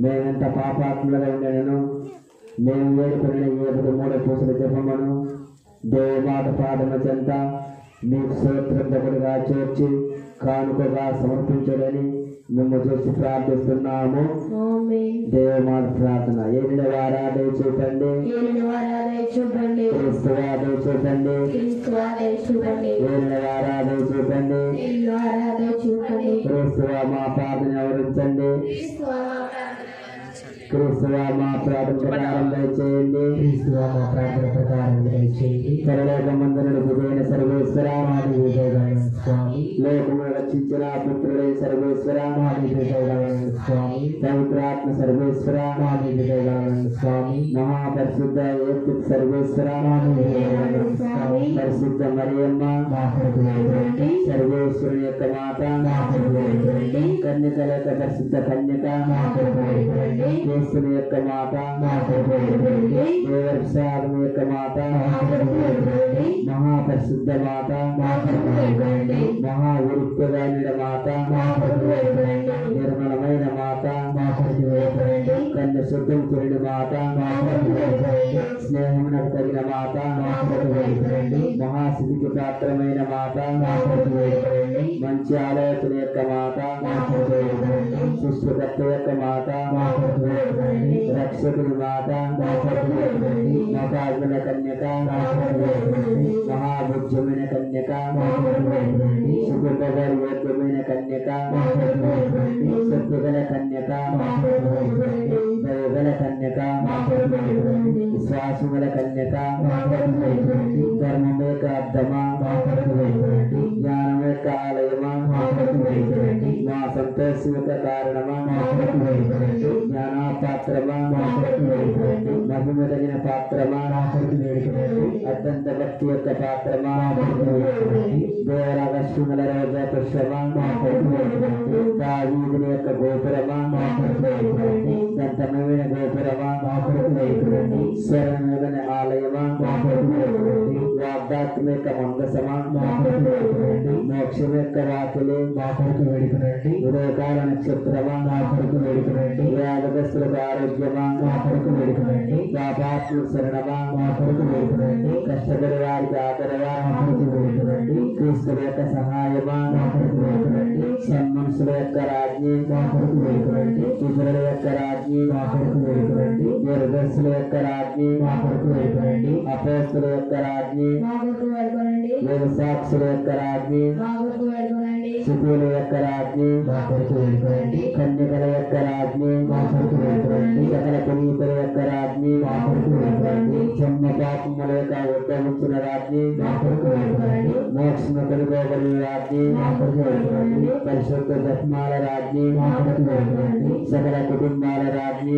మేమెంత పాపాత్ములుగా ఉండేనను మేము వేడుకున్న 73 పూసల జపమును దేవమాత పాదమ చెంత మీకు స్తోత్రముగా చేర్చి కానుకగా సమర్పించడని మేము చూసి ప్రార్థిస్తున్నాము. దేవమాత ప్రార్థన. ఏలిన వారా దయచూపండి, క్రీస్తువా దయచూపండి, ఏలిన వారా దయచూపండి, క్రీస్తువా మా ప్రార్థన వివరించండి, క్రీస్తువా మా ప్రార్థన ప్రకారం దయచేయండి, క్రీస్తువా మా ప్రార్థన ప్రకారం దయచేయండి. పరలోకమందున విజయన సర్వేశ్వర స్వామి, లోకమును రక్షించిన పుత్రుడైన సర్వేశ్వర స్వామి, పవిత్రాత్మ సర్వేశ్వర స్వామి, మహాపరిశుద్ధ ఏకృత సర్వేశ్వర స్వామి, పరిశుద్ధ మరియమ్మ సర్వేశ్వరుని యొక్క మాత, కన్యకల యొక్క పరిశుద్ధ కన్యక, క్రీస్తుని యొక్క మాత, దేవసాదము యొక్క మాత, మహాపరిశుద్ధ మాత, మహావిరుక్తమైన మాత, నిర్మలమైన మాత, కన్య శుద్ధం కురిని మాత, స్నేహమునకు తగిన మాత, మహాసిద్ధికి పాత్రమైన మాత, మంచి ఆలోచన యొక్క మాత, సృష్టికర్త యొక్క మాత, రక్షకుని మాత, మహాత్ముల కన్యక, మహాభుజ్యమైన కన్యక, సుఖపగల యోగ్యమైన కన్యక, సత్తుగల కన్యక, దయగల కన్యక, విశ్వాసముల కన్యక, ధర్మం యొక్క అర్థమా, జ్ఞానం యొక్క ఆలయమా, మా సంతోషం యొక్క కారణమా, జ్ఞానపాత్రమా, మహిమ తగిన పాత్రమా, అత్యంత భక్తి యొక్క పాత్రమా, దేవరాగల రోజ పుష్పమా, దావీదుని యొక్క గోపురమా, దంతమైన గోపురమా, స్వరమైన ఆలయమా, వాగ్దాత్మ యొక్క మందసమా, మోక్షం యొక్క వాకులు, ఉదయకాల నక్షత్రమా, వ్యాధగ్రస్తులకు ఆరోగ్యమా, పాపాత్మ శరణమా, కష్టపడి వారికి ఆదరవా, క్రీస్తుల యొక్క సహాయమా, సన్మనుషుల యొక్క రాజ్ఞి, ఇతరుల యొక్క రాజ్ఞి, నిర్దర్శుల యొక్క రాజ్ఞి, అపోస్తుల యొక్క రాజ్ఞి, సాక్షుల యొక్క రాజ్ఞి, శిశువుల యొక్క రాజ్ఞి, కన్యకల యొక్క రాజ్ఞి, సకల పునీతుల యొక్క రాజ్ఞి, జన్మ పాపముల యొక్క ఉద్యమించిన రాజ్ఞి, మోక్షణ కొనుకోబడిన రాజ్ఞి, పరిశుద్ధ జన్మాల రాజ్ఞి, సకల కుటుంబాల రాజ్ఞి,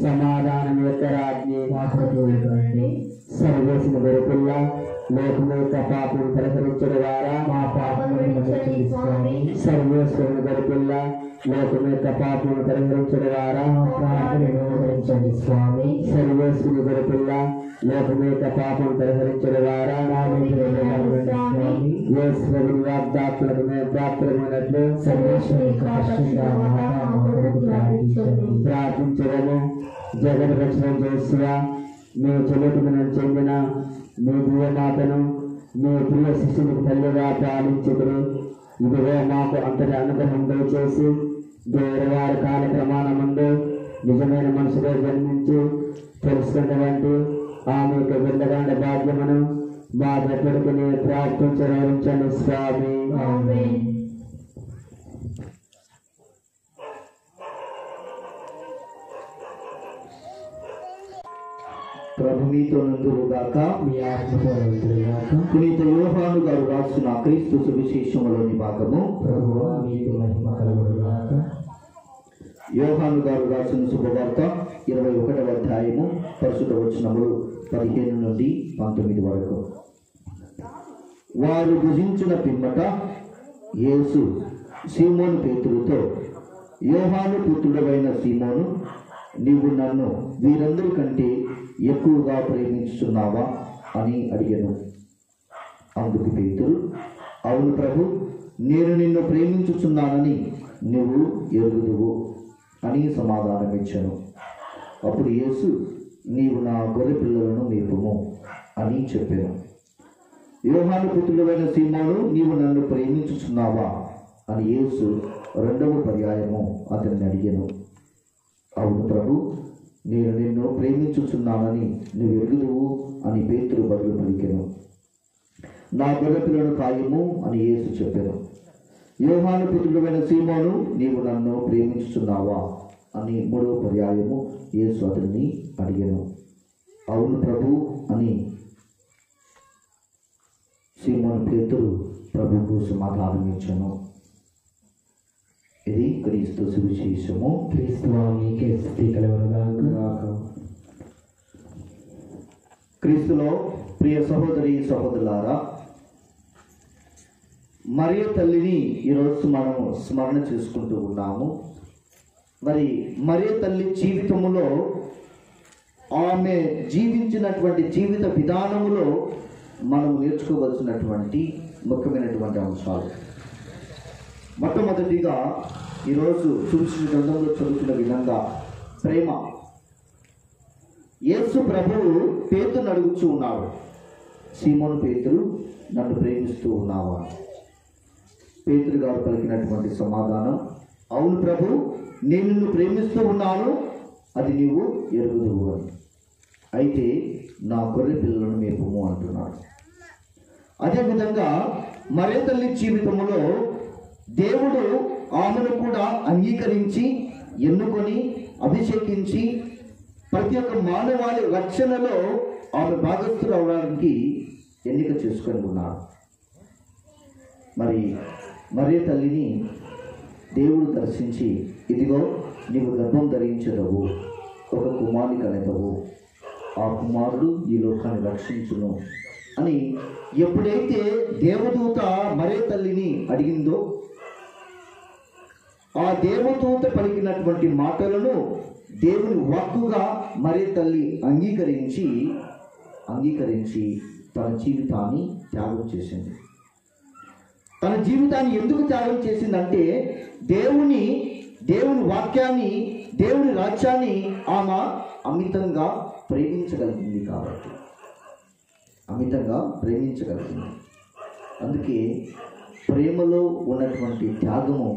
సమాధానం యొక్క రాజ్ఞి, సర్వేసిన దొరుకుల్లా లోకము యొక్క పాపం పరిహరించడం ద్వారా మా పాపములను మన్నించండి స్వామి. సర్వేశ్వరుని గడిపిల్ల లోకము యొక్క పాపమును పరిహరించడం ద్వారా మా ప్రార్థనను ఆలకించండి స్వామి. సర్వేశ్వరుని గడిపిల్ల లోకము యొక్క పాపం పరిహరించడం ద్వారా స్వామి. ఈశ్వరుని వాగ్దాత్మలకు మేము ప్రాప్తమైనట్లు సర్వేశ్వరుని యొక్క పరిశుద్ధ మాత మా కొరకు ప్రార్థించండి. ప్రార్థించడము. జగన్ రక్షణ చేస్తుగా మీ చెలుకును చెందిన మీ దివ్యమాతను మీ ప్రియ శిష్యునికి తల్లిగా పాలించుకుని ఇదిగో మాకు అంతటి అనుగ్రహం దయచేసి దేవుడి వారి కాలక్రమాన ముందు నిజమైన మనుషులే జన్మించి తెలుసుకున్నటువంటి ఆమె యొక్క బిడ్డగాండ భాగ్యమును మా దగ్గరికి ప్రార్థించండి స్వామి. ఆమేన్. ప్రభు మీతో నందురుగాక. మీ ఆత్మతో నందురుగాక. పునీత యోహాను గారు రాసిన క్రీస్తు సువిశేషములోని భాగము. ప్రభువా మీకు మహిమ కలుగునుగాక. యోహాను గారు రాసిన శుభవార్త 21వ అధ్యాయము పరిశుద్ధ వచనములు 15 నుండి 19 వరకు. వారు భుజించిన పిమ్మట యేసు సీమోను పేతురుతో, యోహాను పుత్రుడవైన సీమోను, నీవు నన్ను వీరందరికంటే ఎక్కువగా ప్రేమించుచున్నావా అని అడిగాను. అందుకు పేతురు, అవును ప్రభు, నేను నిన్ను ప్రేమించుచున్నానని నువ్వు ఎరుగుదువు అని సమాధానమిచ్చాను. అప్పుడు యేసు, నీవు నా గొర్రె పిల్లలను మేపుము అని చెప్పాను. యోహాను పుత్రుడైన సీమోను, నీవు నన్ను ప్రేమించుచున్నావా అని యేసు రెండవ పర్యాయము అతన్ని అడిగాను. అవును ప్రభు, నేను నిన్ను ప్రేమించుచున్నానని నువ్వు ఎరుగుదువు అని పేతురు బదులు పలికెను. నా గొర్రె పిల్లను కాయము అని యేసు చెప్పాను. యోహాను పుత్రుడైన సీమోను, నీవు నన్ను ప్రేమించుచున్నావా అని మూడవ పర్యాయము యేసు అతన్ని అడిగాను. అవును ప్రభు అని సీమోను పేతురు ప్రభువుకు సమాధానమిచ్చాను. ఇది క్రీస్తు సువిశేషము. క్రీస్తువా మీకే స్తుతి కలుగునుగాక. క్రీస్తులో ప్రియ సహోదరి సహోదరులారా, మరియ తల్లిని ఈరోజు మనము స్మరణ చేసుకుంటూ ఉన్నాము. మరి మరియ తల్లి జీవితములో ఆమె జీవించినటువంటి జీవిత విధానములో మనం నేర్చుకోవలసినటువంటి ముఖ్యమైనటువంటి అంశాలు. మొట్టమొదటిగా ఈరోజు సువిశేష గ్రంథంలో చదువుతున్న విధంగా ప్రేమ. యేసు ప్రభువు పేతురును అడుగుతూ ఉన్నాడు, సీమోను పేతురు, నన్ను ప్రేమిస్తూ ఉన్నావా? పేతురు గారు పలికినటువంటి సమాధానం, అవును ప్రభు, నేను నిన్ను ప్రేమిస్తూ ఉన్నాను, అది నీవు ఎరుగుదువు అని. అయితే నా గొర్రె పిల్లలను మేపుము అంటున్నాడు. అదేవిధంగా మరియ తల్లి జీవితంలో దేవుడు ఆమెను కూడా అంగీకరించి ఎన్నుకొని అభిషేకించి ప్రతి ఒక్క మానవాళి రక్షణలో ఆమె భాగస్థులు అవడానికి ఎన్నిక చేసుకొని ఉన్నారు. మరి మరియ తల్లిని దేవుడు దర్శించి, ఇదిగో నీవు గర్భం ధరించదవు, ఒక కుమారుని కనెదవు, ఆ కుమారుడు ఈ లోకాన్ని రక్షించును అని ఎప్పుడైతే దేవదూత మరియ తల్లిని అడిగిందో, ఆ దేవదూత పలికినటువంటి మాటలను దేవుని వాక్కుగా మరియ తల్లి అంగీకరించి తన జీవితాన్ని త్యాగం చేసింది. తన జీవితాన్ని ఎందుకు త్యాగం చేసిందంటే దేవుని వాక్యాన్ని, దేవుని రాజ్యాన్ని ఆమె అమితంగా ప్రేమించగలిగింది కాబట్టి. అమితంగా ప్రేమించగలిగింది. అందుకే ప్రేమలో ఉన్నటువంటి త్యాగము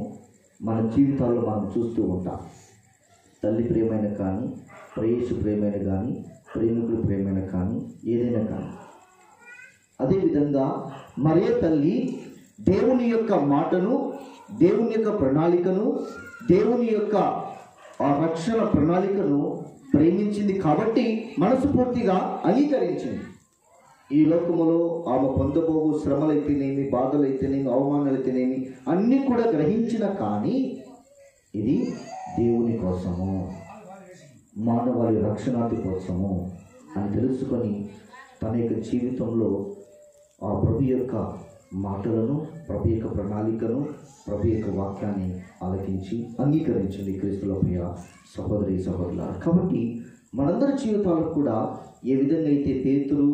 మన జీవితాల్లో మనం చూస్తూ ఉంటాం. తల్లి ప్రేమైన కానీ, ప్రేయసు ప్రేమైన కానీ, ప్రేమికుల ప్రేమైన కానీ, ఏదైనా కానీ. అదేవిధంగా మరియ తల్లి దేవుని యొక్క మాటను, దేవుని యొక్క ప్రణాళికను, దేవుని యొక్క ఆ రక్షణ ప్రణాళికను ప్రేమించింది కాబట్టి మనస్ఫూర్తిగా అంగీకరించింది. ఈ లోకములో ఆమె పొందబోవు శ్రమలైతేనేమి, బాధలైతేనేమి, అవమానాలైతేనేమి అన్నీ కూడా గ్రహించిన కానీ ఇది దేవుని కోసము, మానవాళి రక్షణార్థి కోసము అని తెలుసుకొని తన యొక్క జీవితంలో ఆ ప్రభు యొక్క మాటలను, ప్రభు యొక్క ప్రణాళికను, ప్రభు యొక్క వాక్యాన్ని ఆలకించి అంగీకరించింది క్రీస్తుల ప్రియ సహోదరి సహోదరులారా. కాబట్టి మనందరి జీవితాలకు కూడా ఏ విధంగా అయితే పేతురు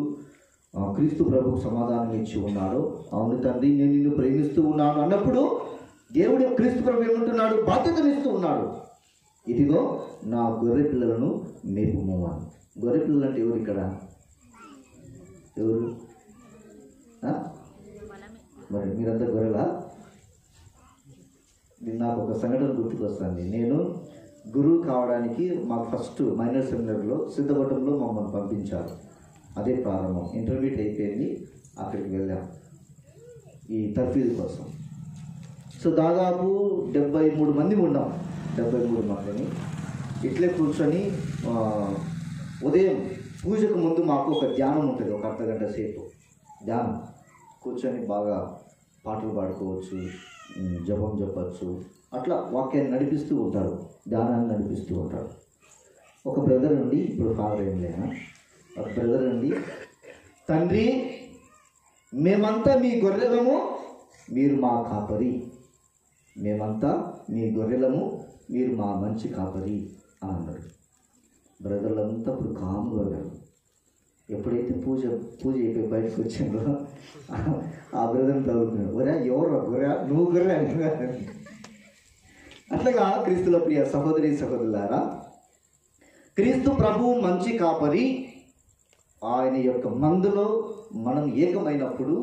క్రీస్తు ప్రభుకు సమాధానం ఇచ్చి ఉన్నాడో, అవును తండ్రి నేను నిన్ను ప్రేమిస్తూ ఉన్నాను అన్నప్పుడు దేవుడు క్రీస్తు ప్రభు ఏమంటున్నాడు? బాధ్యతనిస్తూ ఉన్నాడు. ఇదిగో నా గొర్రె పిల్లలను మేపుము అని. గొర్రె పిల్లలు అంటే ఎవరు ఇక్కడ? ఎవరు? మరి మీరంతా గొర్రెలా? నాకు ఒక సంఘటన గుర్తుకొస్తుంది. నేను గురువు కావడానికి మాకు ఫస్ట్ మైనర్ సెమినర్లో సిద్ధపటంలో మమ్మల్ని పంపించారు. అదే ప్రారంభం. ఇంటర్మీడియట్ అయిపోయింది, అక్కడికి వెళ్ళాం ఈ తర్ఫీదు కోసం. సో దాదాపు 73 మంది ఉన్నాం. 73 మందిని ఇట్లే కూర్చొని ఉదయం పూజకు ముందు మాకు ఒక ధ్యానం ఉంటుంది, ఒక అర్ధగంట సేపు ధ్యానం. కూర్చొని బాగా పాటలు పాడుకోవచ్చు, జపం చెప్పచ్చు, అట్లా వాక్యాన్ని నడిపిస్తూ ఉంటారు, ధ్యానాన్ని నడిపిస్తూ ఉంటారు. ఒక బ్రదర్ నుండి, ఇప్పుడు ఫాదర్ ఏం లేనా, ఒక బ్రదర్ నుండి, తండ్రి మేమంతా మీ గొర్రెలము, మీరు మా కాపరి, మేమంతా మీ గొర్రెలము, మీరు మా మంచి కాపరి అని అన్నాడు. బ్రదర్లంతా ఇప్పుడు కాముగా ఉన్నారు. ఎప్పుడైతే పూజ అయిపోయి బయటకు వచ్చిందో ఆ బ్రదర్ని తగులుకున్నాడు. ఒరే ఎవరు గొర్రె, నువ్వు గొర్రె అని. అట్లాగా క్రీస్తుల ప్రియ సహోదరి సహోదరులారా, క్రీస్తు ప్రభువు మంచి కాపరి. ఆయన యొక్క మందులో మనం ఏకమైనప్పుడు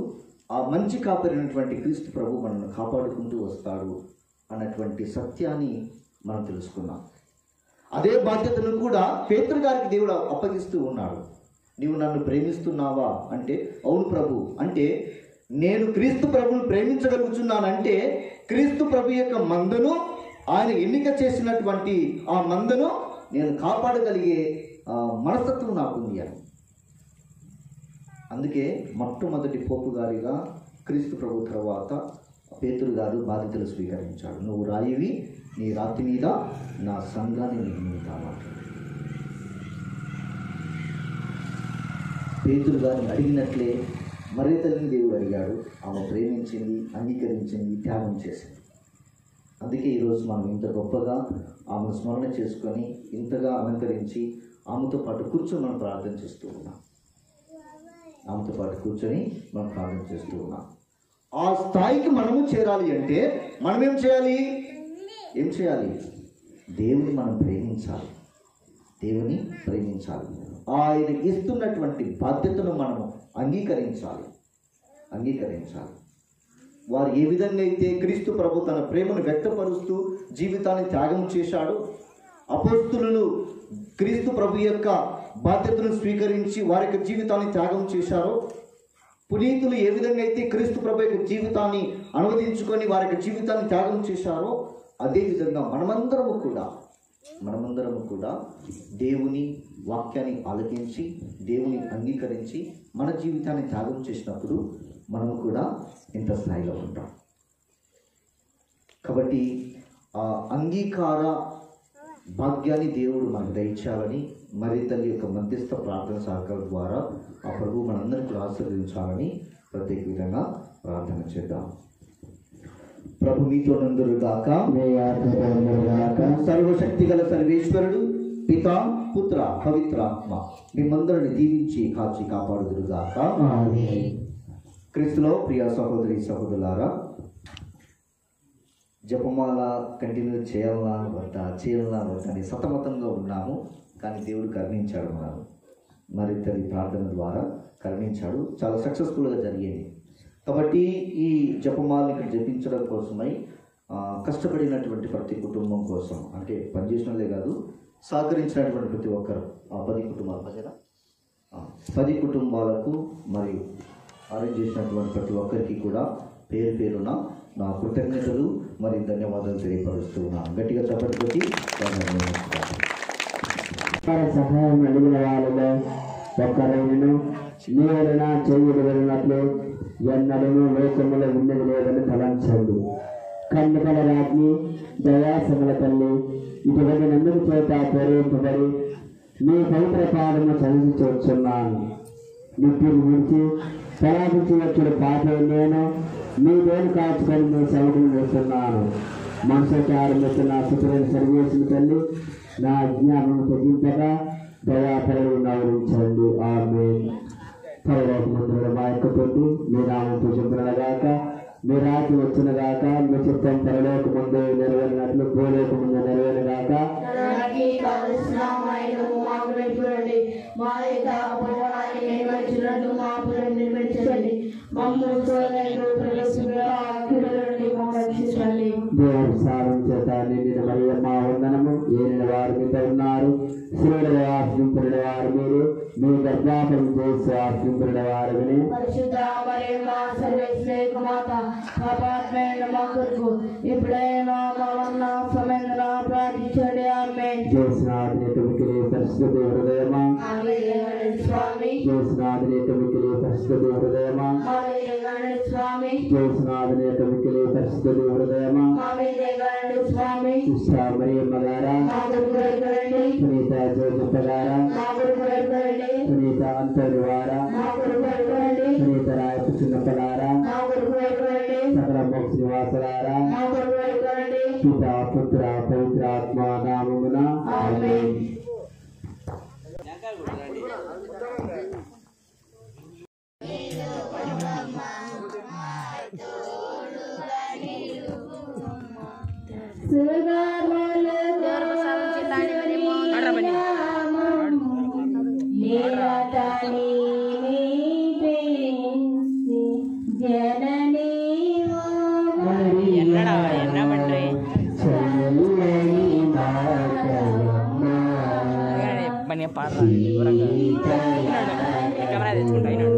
ఆ మంచి కాపరినటువంటి క్రీస్తు ప్రభు మనల్ని కాపాడుకుంటూ వస్తాడు అన్నటువంటి సత్యాన్ని మనం తెలుసుకున్నాం. అదే బాధ్యతను కూడా పేతురు గారికి దేవుడు అప్పగిస్తూ ఉన్నాడు. నీవు నన్ను ప్రేమిస్తున్నావా అంటే, అవును ప్రభు. అంటే నేను క్రీస్తు ప్రభువును ప్రేమించగలుగుతున్నానంటే క్రీస్తు ప్రభు యొక్క మందను, ఆయన ఎన్నిక చేసినటువంటి ఆ మందను నేను కాపాడగలిగే మనస్తత్వం నాకుంది అని. అందుకే మొట్టమొదటి పోపు గారిగా క్రీస్తు ప్రభు తర్వాత పేతురు గారు బాధ్యతలు స్వీకరించాడు. నువ్వు రాయివి, నీ రాతి మీద నా సంఘాన్ని నిర్మించాలి. పేతురు గారిని అడిగినట్లే మరే తల్లిని దేవుడు అడిగాడు. ఆమె ప్రేమించింది, అంగీకరించింది, త్యాగం చేసింది. అందుకే ఈరోజు మనం ఇంత గొప్పగా ఆమెను స్మరణ చేసుకొని, ఇంతగా అలంకరించి ఆమెతో పాటు కూర్చొని మనం ప్రార్థన చేస్తూ ఉన్నాం. ఆమెతో పాటు కూర్చొని మనం ప్రార్థన చేస్తూ ఉన్నాం. ఆ స్థాయికి మనము చేరాలి అంటే మనం ఏం చేయాలి? దేవుని మనం ప్రేమించాలి. దేవుని ప్రేమించాలి. ఆయన ఇస్తున్నటువంటి బాధ్యతను మనము అంగీకరించాలి. వారు ఏ విధంగా అయితే క్రీస్తు ప్రభు తన ప్రేమను వ్యక్తపరుస్తూ జీవితాన్ని త్యాగం చేశాడో, అపోస్తులు క్రీస్తు ప్రభు యొక్క బాధ్యతను స్వీకరించి వారి యొక్క జీవితాన్ని త్యాగం చేశారో, పునీతులు ఏ విధంగా అయితే క్రీస్తు ప్రభు యొక్క జీవితాన్ని అనువదించుకొని వారి యొక్క జీవితాన్ని త్యాగం చేశారో, అదేవిధంగా మనమందరము కూడా దేవుని వాక్యాన్ని ఆలకించి, దేవుని అంగీకరించి మన జీవితాన్ని త్యాగం చేసినప్పుడు మనము కూడా ఇంత స్థాయిలో ఉంటాం. కాబట్టి ఆ అంగీకార భాగ్యాన్ని దేవుడు మనకు దయచేయాలని, మరి తల్లి యొక్క మధ్యస్థ ప్రార్థన సహకారం ద్వారా ఆ ప్రభు మనందరికీ కూడా ఆశీర్వదించాలని ప్రత్యేక విధంగా ప్రార్థన చేద్దాం. ప్రభు మీతో నందురు గాక. సర్వశక్తి గల సర్వేశ్వరుడు పితా, పుత్ర, పవిత్రాత్మ మిమ్మందరిని దీవించి కాచి కాపాడుదురు గాక. క్రీస్తులో ప్రియ సహోదరి సహోదరులారా, జపమాల కంటిన్యూ చేయాలన్నా వద్దా అని సతమతంగా ఉన్నాము. కానీ దేవుడు కరుణించాడు, మనం మరి తల్లి ప్రార్థన ద్వారా కరుణించాడు. చాలా సక్సెస్ఫుల్గా జరిగింది. కాబట్టి ఈ జపమాలను ఇక్కడ జపించడం కోసమై కష్టపడినటువంటి ప్రతి కుటుంబం కోసం, అంటే పనిచేసినదే కాదు, సహకరించినటువంటి ప్రతి ఒక్కరు, 10 కుటుంబాలకు మరియు అరేంజ్ చేసినటువంటి ప్రతి ఒక్కరికి కూడా పేరున నా కృతజ్ఞతలు మరియు ధన్యవాదాలు తెలియపరుస్తూ ఉన్నాను. గట్టిగా చప్పటి కొట్టి సహాయం అడిగిన వాళ్ళలో ఒక్కరైనను నీవైనా చేయుడు వెళ్ళినట్లు ఎన్నడూ లోకములో ఉన్నది లేదని తలంచండి. కన్నుకల రాజ్ఞి, దయాసముల తల్లి, ఇటువంటి నన్ను చేత ప్రేరేపింపబడి మీ పవిత్ర పాదము చదివించవచ్చున్నాను. నిప్పులు విడిచి పరాపించి వచ్చిన పాప నేను మీ దేవుని కాచుకొని మీ సేవకులు చేస్తున్నాను. మనసాచారం నా సుతులైన సర్వేసిన తల్లి నా జ్ఞానం తగ్గింపగా దయాపరలు నవరించండి. ఆమేన్. పరలోక మందుల మా యొక్క తండ్రి మీ నామం పూజింపనగాక, మీ రాజ్యం వచ్చినగాక, మీ చిత్తం పరలోక ముందు నెరవేరినట్లు భూలోక ముందు నెరవేరగాక. దేవుడి సారం చేత నిండిన మరియమ్మ వందనము. ఏలిన వారు మీతో ఉన్నారు, స్త్రీల ఆశ్రయింపడిన వారు మీరే, మీ గర్భాపం చేసి ఆశ్రయింపడిన వారు విని పరిశుద్ధ మరియమ్మ సర్వేశ్వర మాత పాపాత్మైన మా కొరకు ఇప్పుడైనా మా వల్ల సమయంలో ప్రార్థించండి. ఆమేన్. చేసినాదినేక మికిలి పరిశుద్ధ హృదయమా, స్వామి చేసినాదినేక మికిలి పరిశుద్ధ హృదయమా, స్వామి చేసినాదినేక మికిలి పరిశుద్ధ హృదయమా. స్వామి సిస్టర్ మరియమ్మ గారా, సునీత జోసెఫ్ గారా, సునీత అంతరి వారా, సునీత రాయపు చిన్నప్ప గారా, సకల మోక్ష నివాసగారా, పిత పుత్ర పవిత్ర ఆత్మ నామమున ఆమేన్. కెమెరా తెచ్చుకుంటా అయినాడు